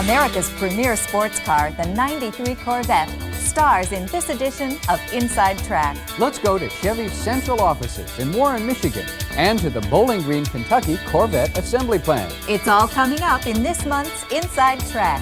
America's premier sports car, the '93 Corvette, stars in this edition of Inside Track. Let's go to Chevy's central offices in Warren, Michigan, and to the Bowling Green, Kentucky Corvette assembly plant. It's all coming up in this month's Inside Track.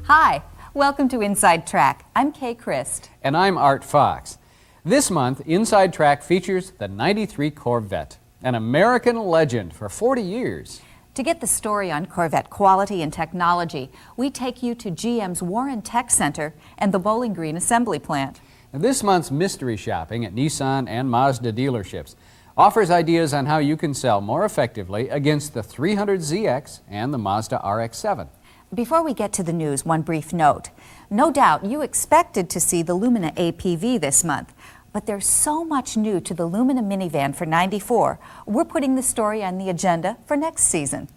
Hi, welcome to Inside Track. I'm Kay Christ. And I'm Art Fox. This month, Inside Track features the '93 Corvette, an American legend for 40 years. To get the story on Corvette quality and technology, we take you to GM's Warren Tech Center and the Bowling Green Assembly Plant. This month's mystery shopping at Nissan and Mazda dealerships offers ideas on how you can sell more effectively against the 300zx and the Mazda RX-7. Before we get to the news, one brief note. No doubt you expected to see the Lumina APV this month, but there's so much new to the Lumina minivan for '94. We're putting the story on the agenda for next season.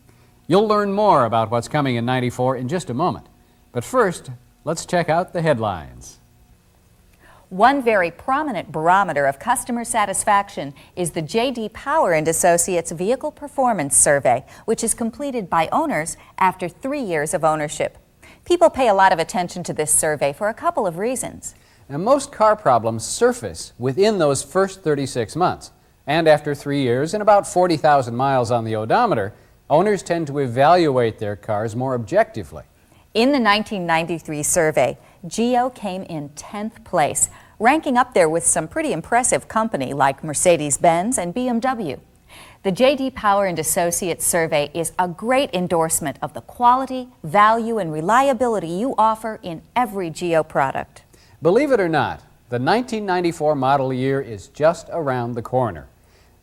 You'll learn more about what's coming in '94 in just a moment. But first, let's check out the headlines. One very prominent barometer of customer satisfaction is the J.D. Power and Associates Vehicle Performance Survey, which is completed by owners after 3 years of ownership. People pay a lot of attention to this survey for a couple of reasons. Now, most car problems surface within those first 36 months. And after 3 years and about 40,000 miles on the odometer, owners tend to evaluate their cars more objectively. In the 1993 survey, Geo came in 10th place, ranking up there with some pretty impressive company like Mercedes-Benz and BMW. The J.D. Power and Associates survey is a great endorsement of the quality, value, and reliability you offer in every Geo product. Believe it or not, the 1994 model year is just around the corner.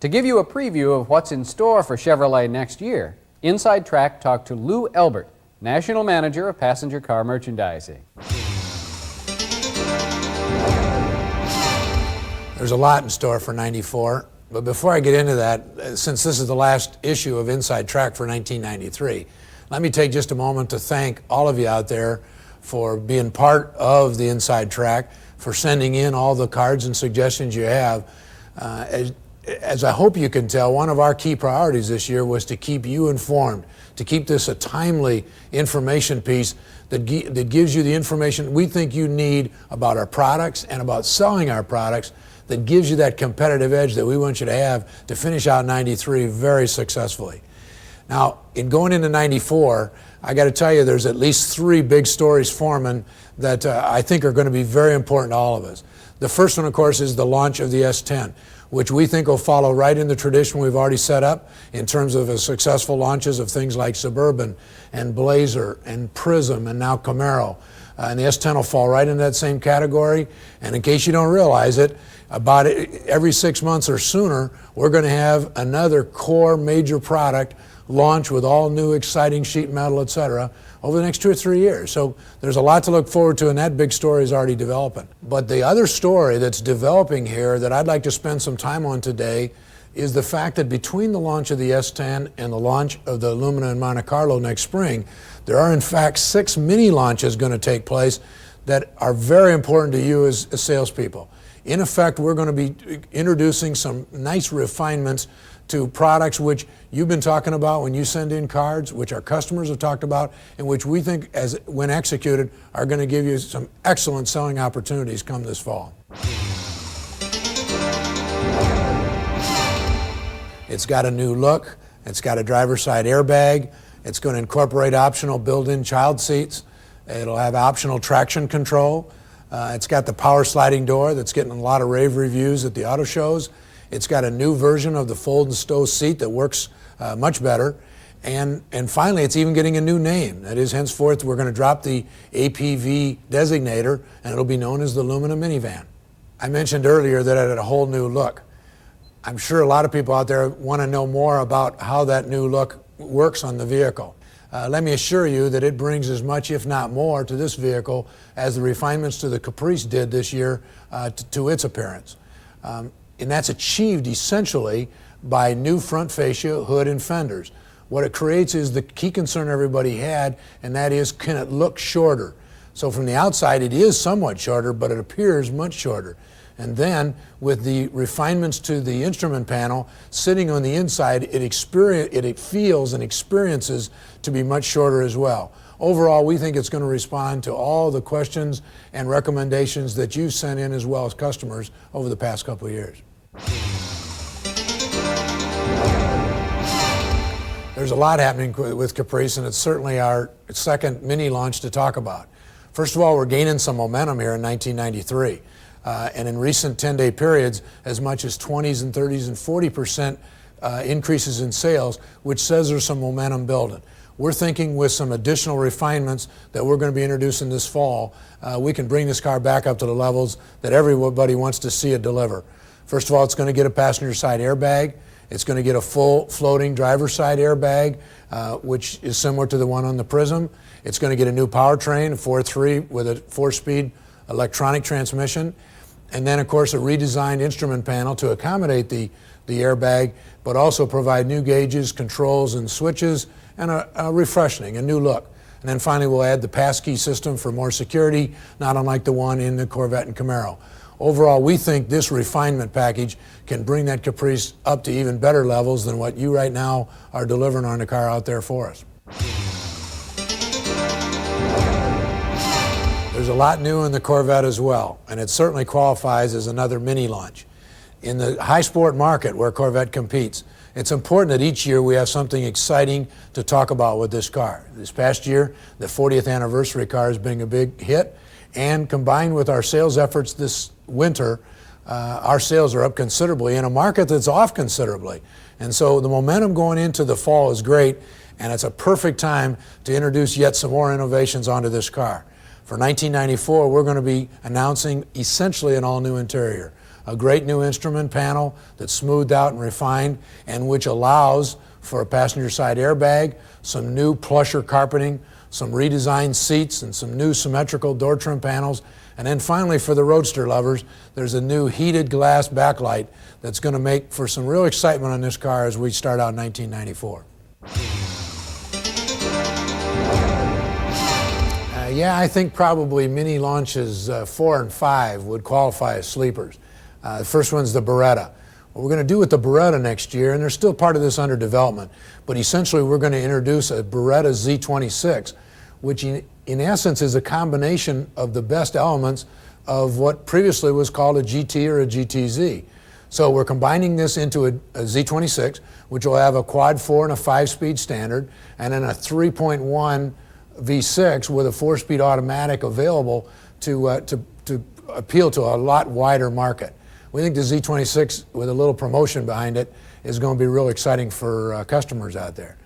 To give you a preview of what's in store for Chevrolet next year, Inside Track talked to Lou Elbert, National Manager of Passenger Car Merchandising. There's a lot in store for '94, but before I get into that, since this is the last issue of Inside Track for 1993, let me take just a moment to thank all of you out there for being part of the Inside Track, for sending in all the cards and suggestions you have. As I hope you can tell, one of our key priorities this year was to keep you informed, to keep this a timely information piece that gives you the information we think you need about our products and about selling our products, that gives you that competitive edge that we want you to have to finish out '93 very successfully. Now, in going into '94, I got to tell you there's at least 3 big stories forming that I think are going to be very important to all of us. The first one, of course, is the launch of the S10, which we think will follow right in the tradition we've already set up in terms of successful launches of things like Suburban and Blazer and Prism and now Camaro. And the S10 will fall right in that same category. And in case you don't realize it, about every 6 months or sooner, we're going to have another core major product launch with all new exciting sheet metal, etc., over the next 2 or 3 years. So there's a lot to look forward to, and that big story is already developing. But the other story that's developing here that I'd like to spend some time on today is the fact that between the launch of the S10 and the launch of the Lumina in Monte Carlo next spring, there are in fact 6 mini launches going to take place that are very important to you as salespeople. In effect, we're going to be introducing some nice refinements to products which you've been talking about when you send in cards, which our customers have talked about, and which we think, when executed, are going to give you some excellent selling opportunities come this fall. It's got a new look. It's got a driver's side airbag. It's going to incorporate optional built-in child seats. It'll have optional traction control. It's got the power sliding door that's getting a lot of rave reviews at the auto shows. It's got a new version of the fold and stow seat that works much better. And finally, it's even getting a new name. That is, henceforth, we're going to drop the APV designator, and it'll be known as the Lumina minivan. I mentioned earlier that it had a whole new look. I'm sure a lot of people out there want to know more about how that new look works on the vehicle. Let me assure you that it brings as much, if not more, to this vehicle as the refinements to the Caprice did this year to its appearance. And that's achieved essentially by new front fascia, hood, and fenders. What it creates is the key concern everybody had, and that is, can it look shorter? So from the outside, it is somewhat shorter, but it appears much shorter. And then with the refinements to the instrument panel sitting on the inside, it feels and experiences to be much shorter as well. Overall, we think it's going to respond to all the questions and recommendations that you've sent in as well as customers over the past couple of years. There's a lot happening with Caprice, and it's certainly our second mini launch to talk about. First of all, we're gaining some momentum here in 1993. And in recent 10-day periods, as much as 20s and 30s and 40% increases in sales, which says there's some momentum building. We're thinking with some additional refinements that we're going to be introducing this fall, we can bring this car back up to the levels that everybody wants to see it deliver. First of all, it's going to get a passenger side airbag. It's going to get a full floating driver's side airbag, which is similar to the one on the Prism. It's going to get a new powertrain, a 4.3 with a 4-speed electronic transmission. And then, of course, a redesigned instrument panel to accommodate the airbag, but also provide new gauges, controls, and switches, and a refreshing, a new look. And then finally, we'll add the passkey system for more security, not unlike the one in the Corvette and Camaro. Overall, we think this refinement package can bring that Caprice up to even better levels than what you right now are delivering on the car out there for us. There's a lot new in the Corvette as well, and it certainly qualifies as another mini launch. In the high sport market where Corvette competes, it's important that each year we have something exciting to talk about with this car. This past year, the 40th anniversary car has been a big hit, and combined with our sales efforts this winter, our sales are up considerably in a market that's off considerably. And so the momentum going into the fall is great, and it's a perfect time to introduce yet some more innovations onto this car. For 1994, we're going to be announcing essentially an all-new interior. A great new instrument panel that's smoothed out and refined, and which allows for a passenger side airbag, some new plusher carpeting, some redesigned seats, and some new symmetrical door trim panels. And then finally, for the roadster lovers, there's a new heated glass backlight that's going to make for some real excitement on this car as we start out in 1994. Yeah, I think probably mini launches 4 and 5 would qualify as sleepers. The first one's the Beretta. What we're going to do with the Beretta next year, and there's still part of this under development, but essentially we're going to introduce a Beretta Z26, which in essence is a combination of the best elements of what previously was called a GT or a GTZ. So we're combining this into a Z26, which will have a quad 4 and a 5-speed standard, and then a 3.1 V6 with a 4-speed automatic available to appeal to a lot wider market. We think the Z26, with a little promotion behind it, is going to be real exciting for customers out there.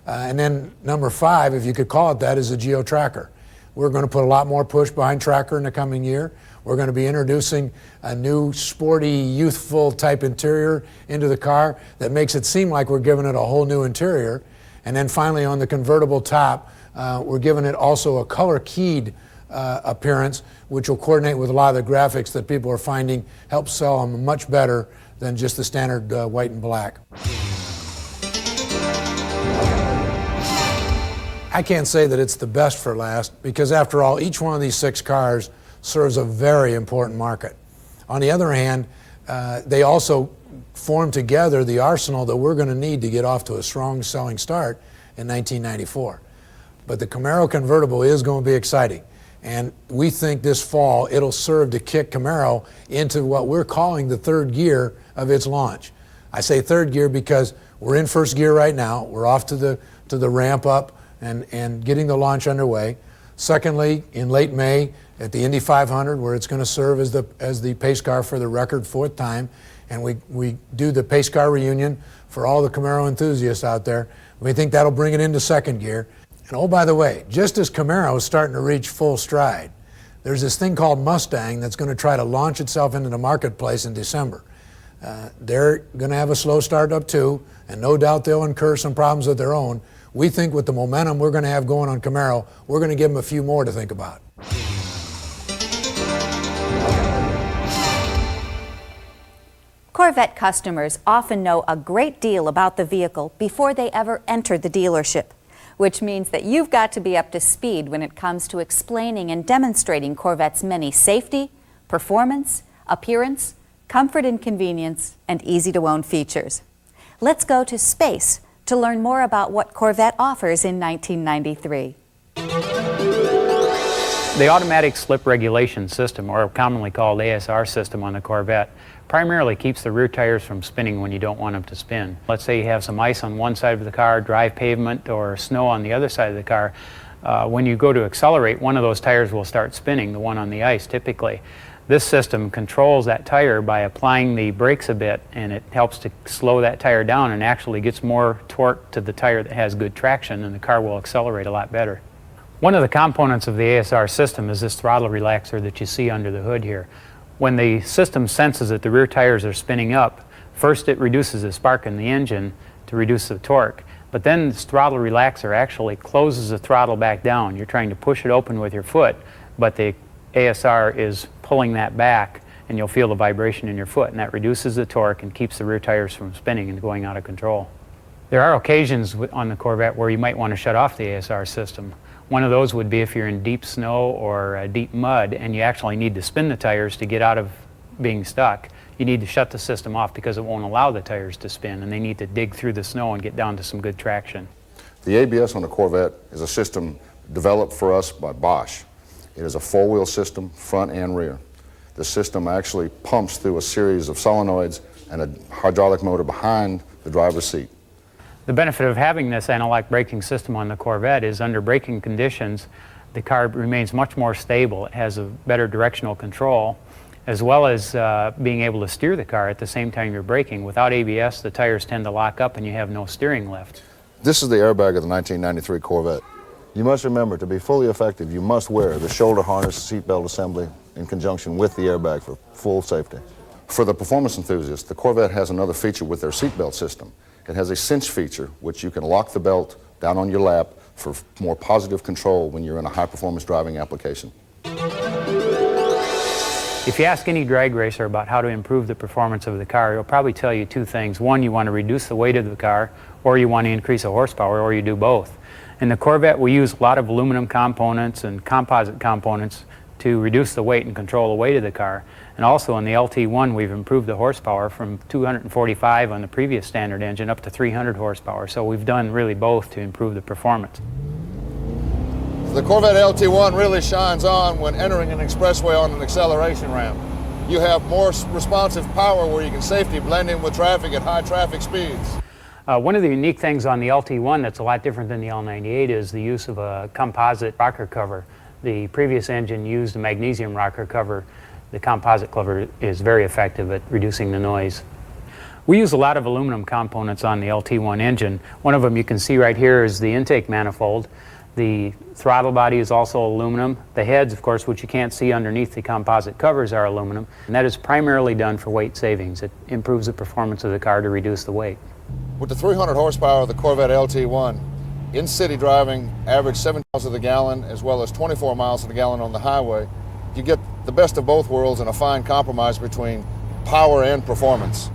And then number 5, if you could call it that, is a Geo Tracker. We're going to put a lot more push behind Tracker in the coming year. We're going to be introducing a new sporty, youthful type interior into the car that makes it seem like we're giving it a whole new interior. And then finally, on the convertible top, we're giving it also a color-keyed appearance, which will coordinate with a lot of the graphics that people are finding help sell them much better than just the standard white and black. I can't say that it's the best for last, because after all, each one of these 6 cars serves a very important market. On the other hand, they also form together the arsenal that we're going to need to get off to a strong selling start in 1994. But the Camaro convertible is going to be exciting. And we think this fall it'll serve to kick Camaro into what we're calling the 3rd gear of its launch. I say 3rd gear because we're in 1st gear right now. We're off to the ramp up and getting the launch underway. Secondly, in late May at the Indy 500, where it's going to serve as the pace car for the record 4th time, and we do the pace car reunion for all the Camaro enthusiasts out there. We think that'll bring it into 2nd gear. And oh, by the way, just as Camaro is starting to reach full stride, there's this thing called Mustang that's going to try to launch itself into the marketplace in December. They're going to have a slow start up too, and no doubt they'll incur some problems of their own. We think with the momentum we're going to have going on Camaro, we're going to give them a few more to think about. Corvette customers often know a great deal about the vehicle before they ever enter the dealership. which means that you've got to be up to speed when it comes to explaining and demonstrating Corvette's many safety, performance, appearance, comfort and convenience, and easy-to-own features. Let's go to space to learn more about what Corvette offers in 1993. The automatic slip regulation system, or commonly called ASR system on the Corvette, primarily keeps the rear tires from spinning when you don't want them to spin. Let's say you have some ice on one side of the car, dry pavement, or snow on the other side of the car. When you go to accelerate, one of those tires will start spinning, the one on the ice typically. This system controls that tire by applying the brakes a bit, and it helps to slow that tire down and actually gets more torque to the tire that has good traction, and the car will accelerate a lot better. One of the components of the ASR system is this throttle relaxer that you see under the hood here. When the system senses that the rear tires are spinning up, first it reduces the spark in the engine to reduce the torque, but then this throttle relaxer actually closes the throttle back down. You're trying to push it open with your foot, but the ASR is pulling that back, and you'll feel the vibration in your foot, and that reduces the torque and keeps the rear tires from spinning and going out of control. There are occasions on the Corvette where you might want to shut off the ASR system. One of those would be if you're in deep snow or deep mud and you actually need to spin the tires to get out of being stuck. You need to shut the system off because it won't allow the tires to spin, and they need to dig through the snow and get down to some good traction. The ABS on the Corvette is a system developed for us by Bosch. It is a four-wheel system, front and rear. The system actually pumps through a series of solenoids and a hydraulic motor behind the driver's seat. The benefit of having this anti-lock braking system on the Corvette is under braking conditions, the car remains much more stable. It has a better directional control, as well as being able to steer the car at the same time you're braking. Without ABS, the tires tend to lock up and you have no steering lift. This is the airbag of the 1993 Corvette. You must remember, to be fully effective, you must wear the shoulder harness seatbelt assembly in conjunction with the airbag for full safety. For the performance enthusiast, the Corvette has another feature with their seatbelt system. It has a cinch feature, which you can lock the belt down on your lap for more positive control when you're in a high-performance driving application. If you ask any drag racer about how to improve the performance of the car, he'll probably tell you two things. One, you want to reduce the weight of the car, or you want to increase the horsepower, or you do both. In the Corvette, we use a lot of aluminum components and composite components to reduce the weight and control the weight of the car. And also in the LT1, we've improved the horsepower from 245 on the previous standard engine up to 300 horsepower. So we've done really both to improve the performance. The Corvette LT1 really shines on when entering an expressway on an acceleration ramp. You have more responsive power where you can safely blend in with traffic at high traffic speeds. One of the unique things on the LT1 that's a lot different than the L98 is the use of a composite rocker cover. The previous engine used a magnesium rocker cover. The composite cover is very effective at reducing the noise. We use a lot of aluminum components on the LT1 engine. One of them you can see right here is the intake manifold. The throttle body is also aluminum. The heads, of course, which you can't see underneath the composite covers, are aluminum. And that is primarily done for weight savings. It improves the performance of the car to reduce the weight. With the 300 horsepower of the Corvette LT1, in city driving, average 7 miles to the gallon as well as 24 miles to the gallon on the highway, you get the best of both worlds and a fine compromise between power and performance.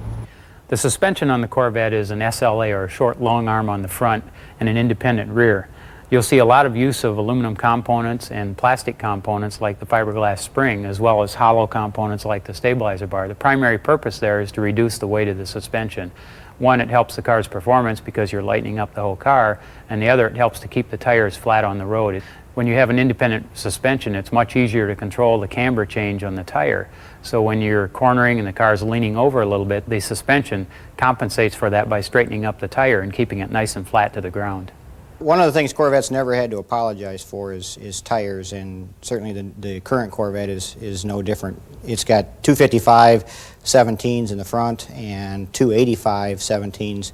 The suspension on the Corvette is an SLA, or a short long arm on the front, and an independent rear. You'll see a lot of use of aluminum components and plastic components like the fiberglass spring, as well as hollow components like the stabilizer bar. The primary purpose there is to reduce the weight of the suspension. One, it helps the car's performance because you're lightening up the whole car, and the other, it helps to keep the tires flat on the road. When you have an independent suspension, it's much easier to control the camber change on the tire. So when you're cornering and the car's leaning over a little bit, the suspension compensates for that by straightening up the tire and keeping it nice and flat to the ground. One of the things Corvette's never had to apologize for is tires, and certainly the current Corvette is no different. It's got 255 17s in the front and 285 17s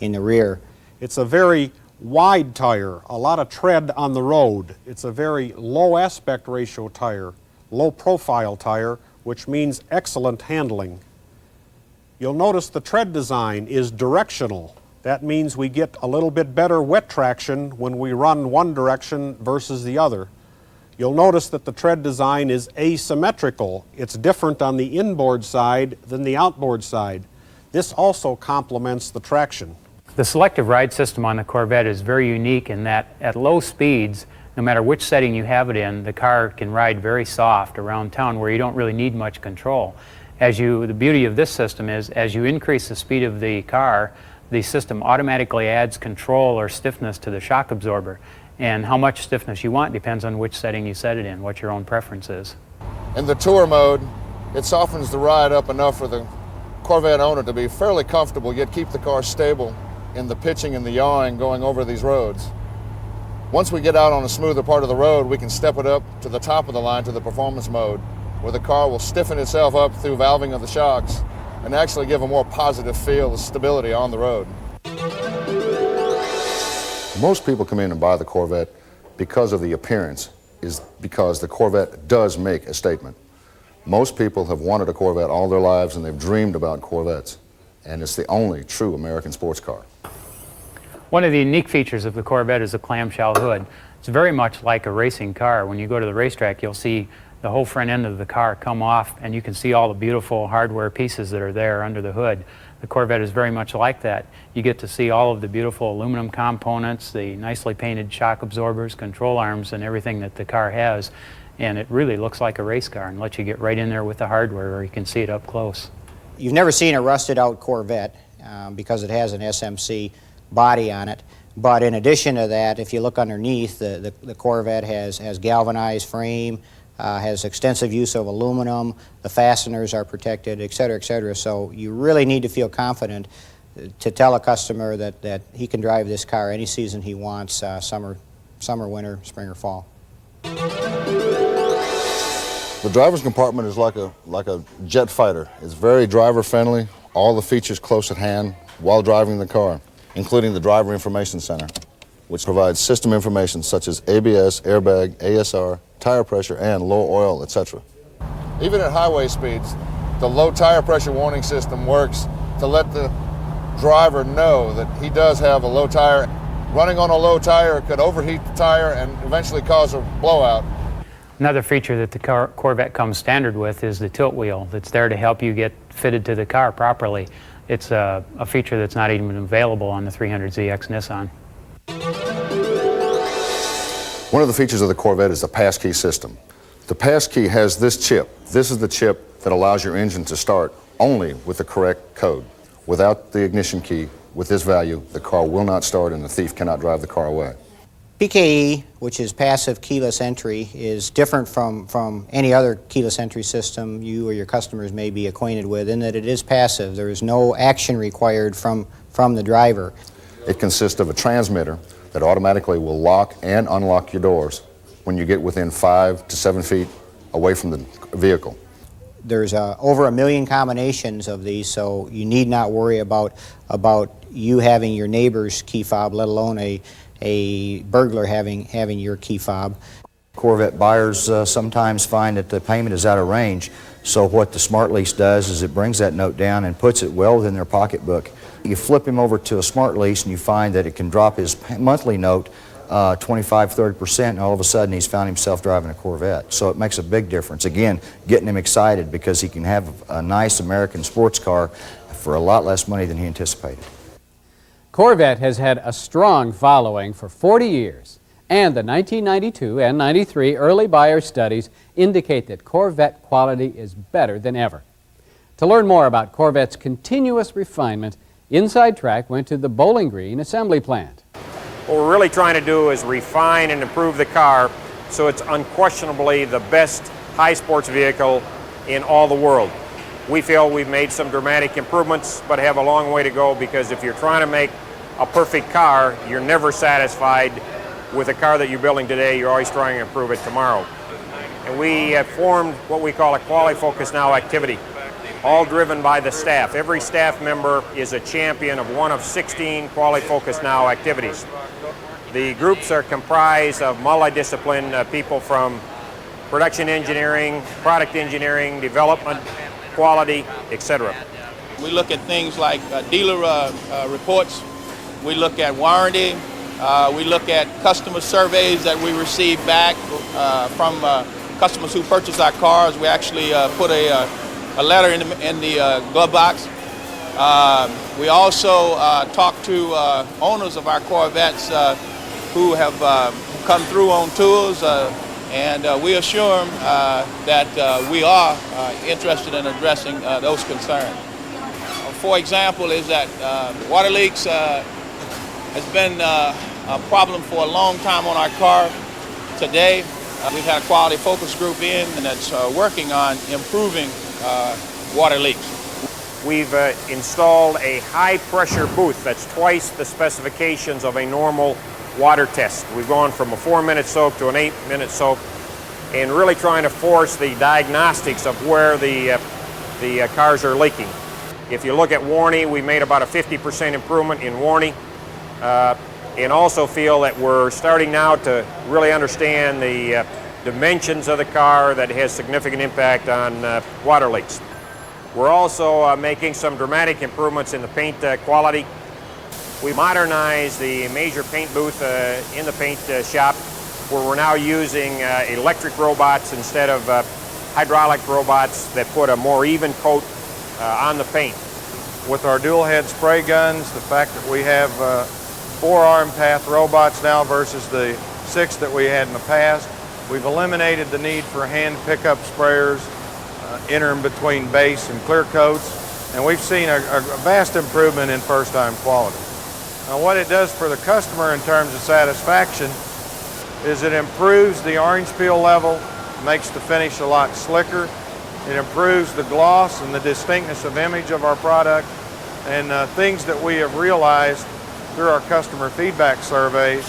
in the rear. It's a very wide tire, a lot of tread on the road. It's a very low aspect ratio tire, low profile tire, which means excellent handling. You'll notice the tread design is directional. That means we get a little bit better wet traction when we run one direction versus the other. You'll notice that the tread design is asymmetrical. It's different on the inboard side than the outboard side. This also complements the traction. The selective ride system on the Corvette is very unique in that at low speeds, no matter which setting you have it in, the car can ride very soft around town where you don't really need much control. The beauty of this system is as you increase the speed of the car, the system automatically adds control or stiffness to the shock absorber. And how much stiffness you want depends on which setting you set it in, what your own preference is. In the tour mode, it softens the ride up enough for the Corvette owner to be fairly comfortable, yet keep the car stable in the pitching and the yawing going over these roads. Once we get out on a smoother part of the road, we can step it up to the top of the line to the performance mode, where the car will stiffen itself up through valving of the shocks and actually give a more positive feel of stability on the road. Most people come in and buy the Corvette because of the appearance, is because the Corvette does make a statement. Most people have wanted a Corvette all their lives and they've dreamed about Corvettes, and it's the only true American sports car. One of the unique features of the Corvette is the clamshell hood. It's very much like a racing car. When you go to the racetrack, you'll see the whole front end of the car come off and you can see all the beautiful hardware pieces that are there under the hood. The Corvette is very much like that. You get to see all of the beautiful aluminum components, the nicely painted shock absorbers, control arms, and everything that the car has. And it really looks like a race car and lets you get right in there with the hardware where you can see it up close. You've never seen a rusted out Corvette because it has an SMC body on it. But in addition to that, if you look underneath, the Corvette has galvanized frame, has extensive use of aluminum, the fasteners are protected, et cetera, et cetera. So you really need to feel confident to tell a customer that he can drive this car any season he wants, summer, winter, spring, or fall. The driver's compartment is like a jet fighter. It's very driver friendly, all the features close at hand while driving the car, including the Driver Information Center, which provides system information such as ABS, airbag, ASR, tire pressure, and low oil, etc. Even at highway speeds, the low tire pressure warning system works to let the driver know that he does have a low tire. Running on a low tire could overheat the tire and eventually cause a blowout. Another feature that the Corvette comes standard with is the tilt wheel that's there to help you get fitted to the car properly. It's a feature that's not even available on the 300zx Nissan. One of the features of the Corvette is the passkey system. The passkey has this chip. This is the chip that allows your engine to start only with the correct code. Without the ignition key, with this value, the car will not start and the thief cannot drive the car away. PKE, which is passive keyless entry, is different from any other keyless entry system you or your customers may be acquainted with in that it is passive. There is no action required from the driver. It consists of a transmitter that automatically will lock and unlock your doors when you get within 5 to 7 feet away from the vehicle. There's over 1 million combinations of these, so you need not worry about you having your neighbor's key fob, let alone a burglar having your key fob. Corvette buyers sometimes find that the payment is out of range, so what the Smart Lease does is it brings that note down and puts it well within their pocketbook. You flip him over to a Smart Lease and you find that it can drop his monthly note 25–30%, and all of a sudden he's found himself driving a Corvette. So it makes a big difference. Again, getting him excited because he can have a nice American sports car for a lot less money than he anticipated. Corvette has had a strong following for 40 years, and the 1992 and 93 early buyer studies indicate that Corvette quality is better than ever. To learn more about Corvette's continuous refinement, Inside Track went to the Bowling Green assembly plant. What we're really trying to do is refine and improve the car so it's unquestionably the best high sports vehicle in all the world. We feel we've made some dramatic improvements, but have a long way to go, because if you're trying to make a perfect car, you're never satisfied with a car that you're building today. You're always trying to improve it tomorrow. And we have formed what we call a Quality Focus Now activity, all driven by the staff. Every staff member is a champion of one of 16 Quality Focus Now activities. The groups are comprised of multidiscipline people from production engineering, product engineering, development, quality, etc. We look at things like dealer reports. We look at warranty. We look at customer surveys that we receive back from customers who purchase our cars. We actually put a letter in the glove box We also talk to owners of our Corvettes who have come through on tours, and we assure them that we are interested in addressing those concerns. For example, is that water leaks has been a problem for a long time on our car. Today, we've had a quality focus group in, and that's working on improving water leaks. We've installed a high-pressure booth that's twice the specifications of a normal water test. We've gone from a 4-minute soak to an 8-minute soak, and really trying to force the diagnostics of where the cars are leaking. If you look at warranty, we made about a 50% improvement in warranty, and also feel that we're starting now to really understand the dimensions of the car that has significant impact on water leaks. We're also making some dramatic improvements in the paint quality. We modernized the major paint booth in the paint shop, where we're now using electric robots instead of hydraulic robots that put a more even coat on the paint. With our dual head spray guns, the fact that we have 4 arm path robots now versus the 6 that we had in the past, we've eliminated the need for hand pickup sprayers, interim between base and clear coats, and we've seen a vast improvement in first time quality. Now what it does for the customer in terms of satisfaction is it improves the orange peel level, makes the finish a lot slicker, it improves the gloss and the distinctness of image of our product, and things that we have realized through our customer feedback surveys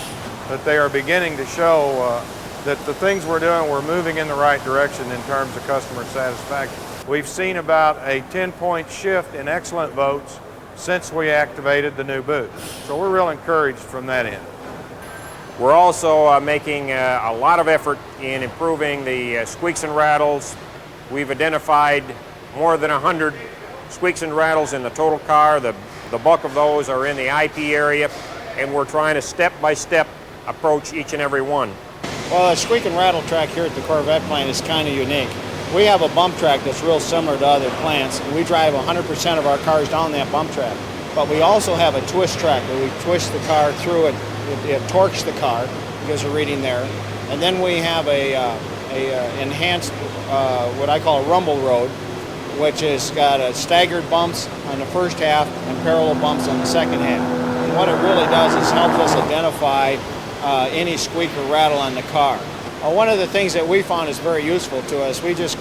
that they are beginning to show that the things we're doing, we're moving in the right direction in terms of customer satisfaction. We've seen about a 10-point shift in excellent votes since we activated the new booth. So we're real encouraged from that end. We're also making a lot of effort in improving the squeaks and rattles. We've identified more than 100 squeaks and rattles in the total car. The bulk of those are in the IP area, and we're trying to step-by-step approach each and every one. Well, the squeak and rattle track here at the Corvette plant is kind of unique. We have a bump track that's real similar to other plants, and we drive 100% of our cars down that bump track. But we also have a twist track where we twist the car through it. It torques the car, gives a reading there. And then we have a enhanced, what I call a rumble road, which has got staggered bumps on the first half and parallel bumps on the second half. And what it really does is help us identify any squeak or rattle on the car. One of the things that we found is very useful to us, we just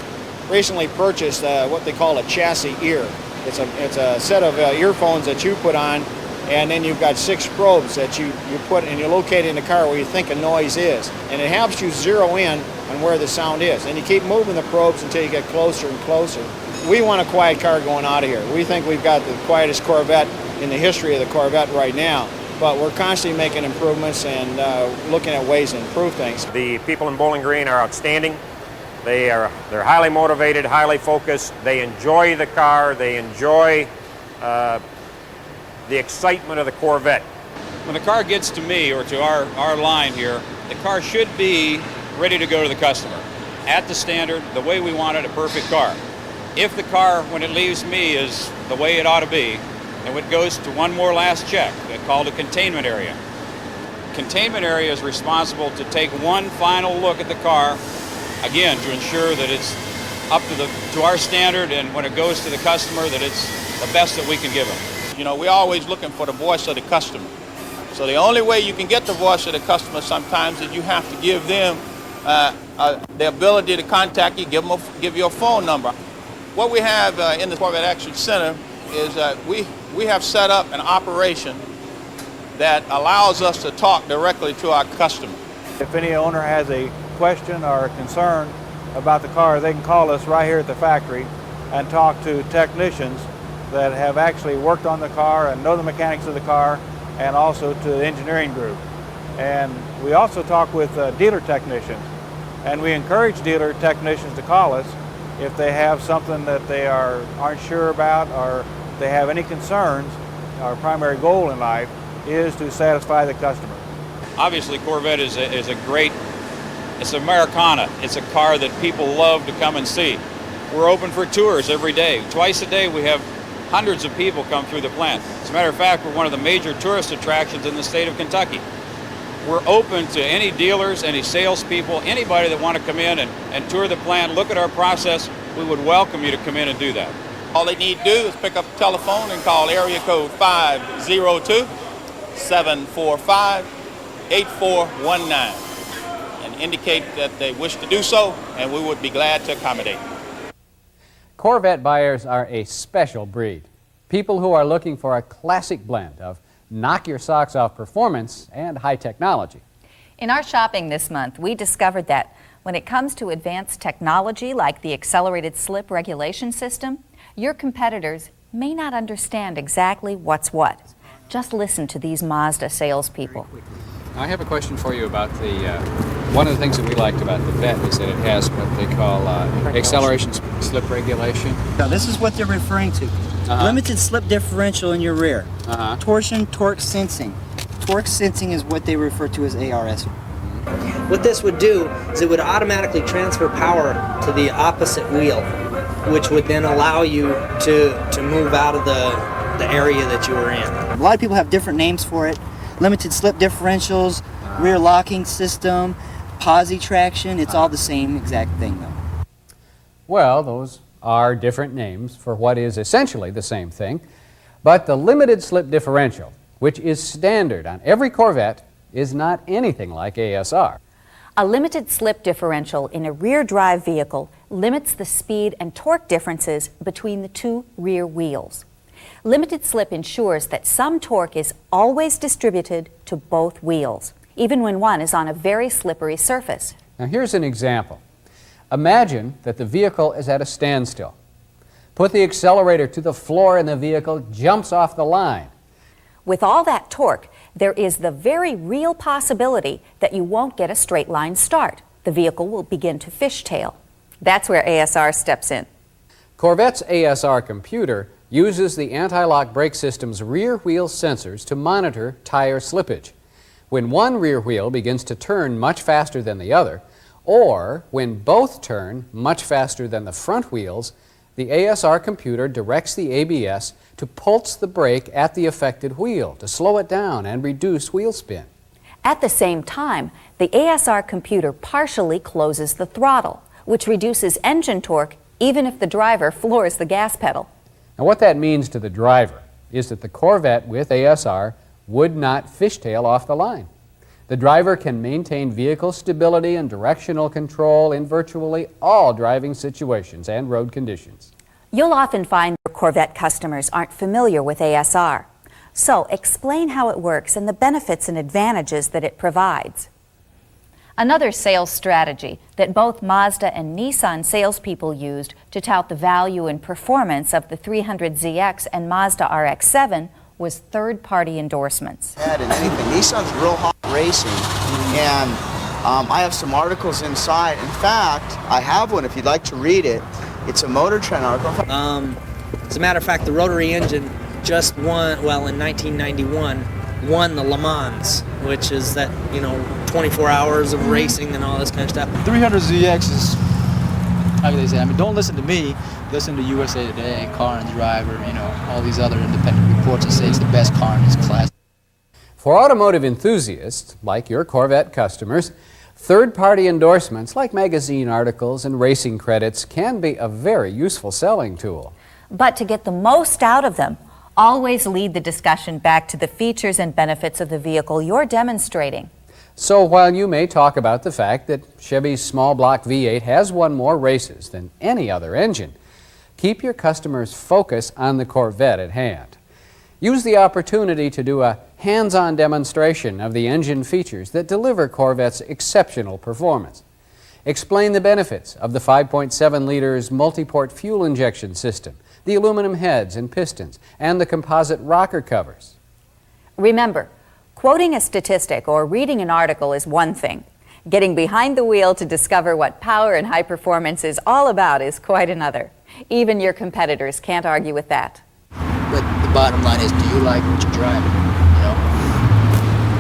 recently purchased what they call a chassis ear. It's a set of earphones that you put on, and then you've got 6 probes that you put and you locate in the car where you think a noise is. And it helps you zero in on where the sound is. And you keep moving the probes until you get closer and closer. We want a quiet car going out of here. We think we've got the quietest Corvette in the history of the Corvette right now. But we're constantly making improvements and looking at ways to improve things. The people in Bowling Green are outstanding. They're highly motivated, highly focused. They enjoy the car. They enjoy the excitement of the Corvette. When the car gets to me or to our line here, the car should be ready to go to the customer at the standard, the way we want it, a perfect car. If the car, when it leaves me, is the way it ought to be, and it goes to one more last check, called a containment area. Containment area is responsible to take one final look at the car, again, to ensure that it's up to our standard, and when it goes to the customer, that it's the best that we can give them. You know, we're always looking for the voice of the customer. So the only way you can get the voice of the customer sometimes is you have to give them the ability to contact you, give you a phone number. What we have in the Corvette Action Center is we have set up an operation that allows us to talk directly to our customer. If any owner has a question or a concern about the car, they can call us right here at the factory and talk to technicians that have actually worked on the car and know the mechanics of the car, and also to the engineering group. And we also talk with dealer technicians, and we encourage dealer technicians to call us if they have something that they aren't sure about, or they have any concerns. Our primary goal in life is to satisfy the customer. Obviously, Corvette is a great, it's Americana. It's a car that people love to come and see. We're open for tours every day. Twice a day we have hundreds of people come through the plant. As a matter of fact, we're one of the major tourist attractions in the state of Kentucky. We're open to any dealers, any salespeople, anybody that want to come in and tour the plant, look at our process. We would welcome you to come in and do that. All they need to do is pick up the telephone and call area code 502-745-8419 and indicate that they wish to do so, and we would be glad to accommodate. Corvette buyers are a special breed. People who are looking for a classic blend of knock-your-socks-off performance and high technology. In our shopping this month, we discovered that when it comes to advanced technology like the accelerated slip regulation system, your competitors may not understand exactly what's what. Just listen to these Mazda salespeople. I have a question for you about one of the things that we liked about the Vette is that it has what they call acceleration slip regulation. Now this is what they're referring to. Limited slip differential in your rear. Torsion torque sensing. Torque sensing is what they refer to as ARS. What this would do is it would automatically transfer power to the opposite wheel, which would then allow you to move out of the area that you were in. A lot of people have different names for it. Limited slip differentials, rear locking system, posi traction. It's all the same exact thing though. Well, those are different names for what is essentially the same thing, but the limited slip differential, which is standard on every Corvette, is not anything like ASR. A limited slip differential in a rear drive vehicle limits the speed and torque differences between the two rear wheels. Limited slip ensures that some torque is always distributed to both wheels, even when one is on a very slippery surface. Now here's an example. Imagine that the vehicle is at a standstill. Put the accelerator to the floor and the vehicle jumps off the line. With all that torque, there is the very real possibility that you won't get a straight line start. The vehicle will begin to fishtail. That's where ASR steps in. Corvette's ASR computer uses the anti-lock brake system's rear wheel sensors to monitor tire slippage. When one rear wheel begins to turn much faster than the other, or when both turn much faster than the front wheels, the ASR computer directs the ABS to pulse the brake at the affected wheel to slow it down and reduce wheel spin. At the same time, the ASR computer partially closes the throttle, which reduces engine torque even if the driver floors the gas pedal. Now what that means to the driver is that the Corvette with ASR would not fishtail off the line. The driver can maintain vehicle stability and directional control in virtually all driving situations and road conditions. You'll often find your Corvette customers aren't familiar with ASR. So explain how it works and the benefits and advantages that it provides. Another sales strategy that both Mazda and Nissan salespeople used to tout the value and performance of the 300zx and Mazda RX-7 was third-party endorsements. Nissan's real hot racing, and I have some articles inside. In fact, I have one if you'd like to read it. It's a Motor Trend article. As a matter of fact, the rotary engine just won, well, in 1991, won the Le Mans, which is that, 24 hours of racing and all this kind of stuff. 300zx is, how can they say, don't listen to me, listen to USA Today, Car and Driver, all these other independent reports that say it's the best car in its class. For automotive enthusiasts, like your Corvette customers, third-party endorsements like magazine articles and racing credits can be a very useful selling tool. But to get the most out of them, always lead the discussion back to the features and benefits of the vehicle you're demonstrating. So while you may talk about the fact that Chevy's small block V8 has won more races than any other engine, keep your customers' focus on the Corvette at hand. Use the opportunity to do a hands-on demonstration of the engine features that deliver Corvette's exceptional performance. Explain the benefits of the 5.7 liters multi-port fuel injection system, the aluminum heads and pistons, and the composite rocker covers. Remember, quoting a statistic or reading an article is one thing. Getting behind the wheel to discover what power and high performance is all about is quite another. Even your competitors can't argue with that. But the bottom line is, do you like what you're driving?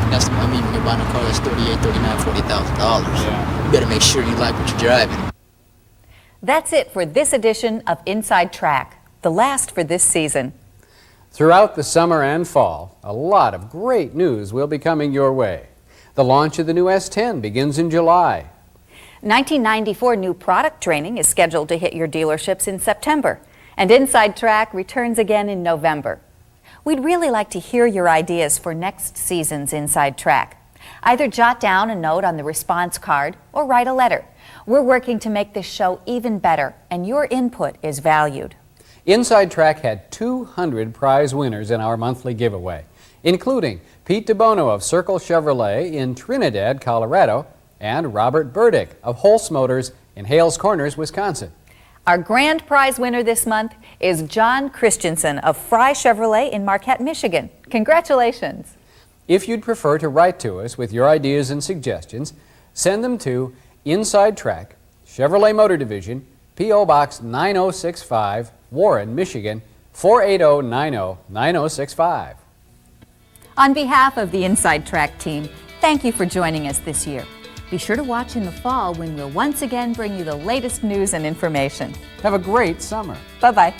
When you're buying a car that's $38,000, $39,000, $40,000, you better make sure you like what you're driving. That's it for this edition of Inside Track, the the last for this season. Throughout the summer and fall, a lot of great news will be coming your way. The launch of the new S10 begins in July. 1994 new product training is scheduled to hit your dealerships in September, and Inside Track returns again in November. We'd really like to hear your ideas for next season's Inside Track. Either jot down a note on the response card or write a letter. We're working to make this show even better, and your input is valued. Inside Track had 200 prize winners in our monthly giveaway, including Pete DeBono of Circle Chevrolet in Trinidad, Colorado, and Robert Burdick of Holst Motors in Hales Corners, Wisconsin. Our grand prize winner this month is John Christensen of Fry Chevrolet in Marquette, Michigan. Congratulations. If you'd prefer to write to us with your ideas and suggestions, send them to Inside Track, Chevrolet Motor Division, P.O. Box 9065, Warren, Michigan, 48090 9065. On behalf of the Inside Track team, thank you for joining us this year. Be sure to watch in the fall when we'll once again bring you the latest news and information. Have a great summer. Bye-bye.